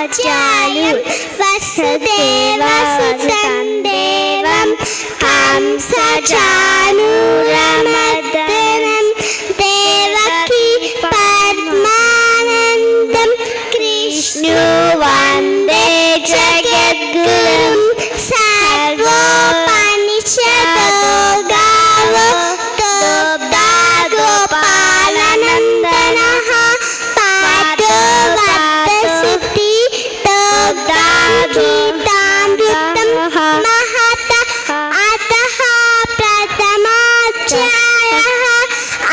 वाचालु वसुदेवसुतं देवं कंसचाणूरमर्दनं देवकी परमानन्दं कृष्णो वन्दे जगद्गुरुं सर्वोपनिषदो गावो तोब्दा गोपालनन्दनः पाठो वद्दसुति तोब्दा गीतामृतं महतः अतः प्रथमाध्यायः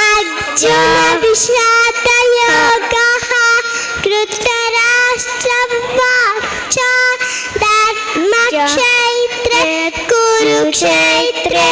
अर्जुनविषादयोगः धृतराष्ट्रवाच धर्मक्षेत्रे कुरुक्षेत्रे